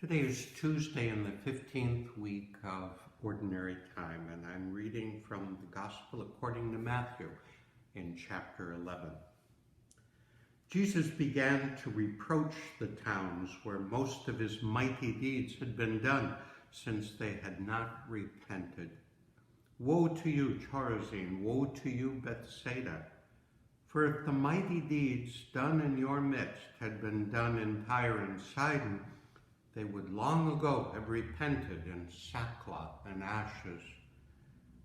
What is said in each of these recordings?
Today is Tuesday in the 15th week of Ordinary Time, and I'm reading from the Gospel according to Matthew in chapter 11. Jesus began to reproach the towns where most of his mighty deeds had been done, since they had not repented. Woe to you, Chorazin! Woe to you, Bethsaida! For if the mighty deeds done in your midst had been done in Tyre and Sidon, they would long ago have repented in sackcloth and ashes.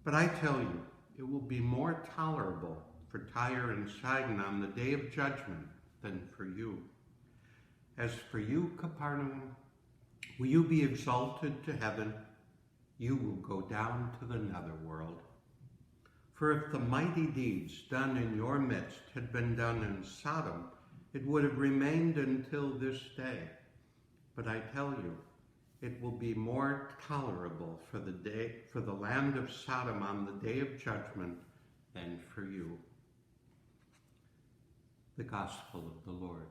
But I tell you, it will be more tolerable for Tyre and Sidon on the day of judgment than for you. As for you, Capernaum, will you be exalted to heaven? You will go down to the netherworld. For if the mighty deeds done in your midst had been done in Sodom, it would have remained until this day. But I tell you, it will be more tolerable for the land of Sodom on the day of judgment than for you. The Gospel of the Lord.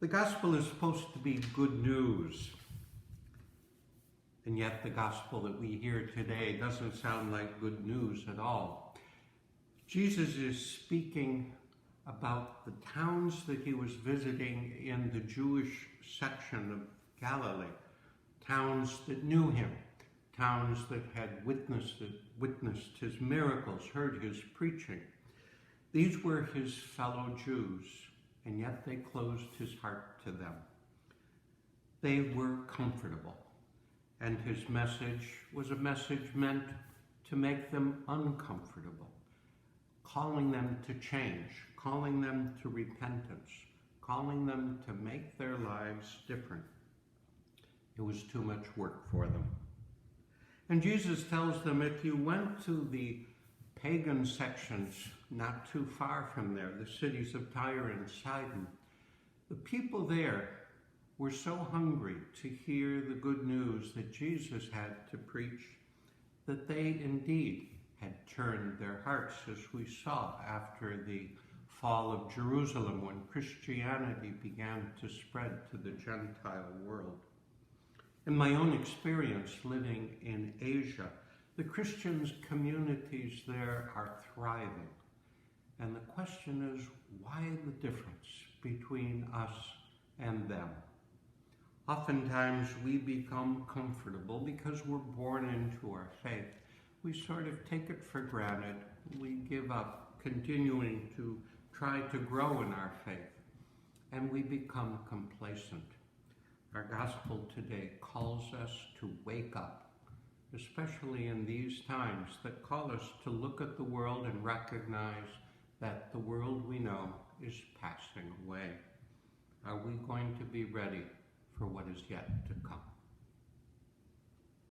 The Gospel is supposed to be good news, and yet the Gospel that we hear today doesn't sound like good news at all. Jesus is speaking about the towns that he was visiting in the Jewish section of Galilee, towns that knew him, towns that had witnessed his miracles, heard his preaching. These were his fellow Jews, and yet they closed his heart to them. They were comfortable, and his message was a message meant to make them uncomfortable, calling them to change, calling them to repentance, calling them to make their lives different. It was too much work for them. And Jesus tells them, if you went to the pagan sections not too far from there, the cities of Tyre and Sidon, the people there were so hungry to hear the good news that Jesus had to preach that they indeed had turned their hearts, as we saw after the fall of Jerusalem, when Christianity began to spread to the Gentile world. In my own experience living in Asia, the Christian communities there are thriving. And the question is, why the difference between us and them? Oftentimes we become comfortable because we're born into our faith. We sort of take it for granted. We give up continuing to try to grow in our faith, and we become complacent. Our gospel today calls us to wake up, especially in these times that call us to look at the world and recognize that the world we know is passing away. Are we going to be ready for what is yet to come?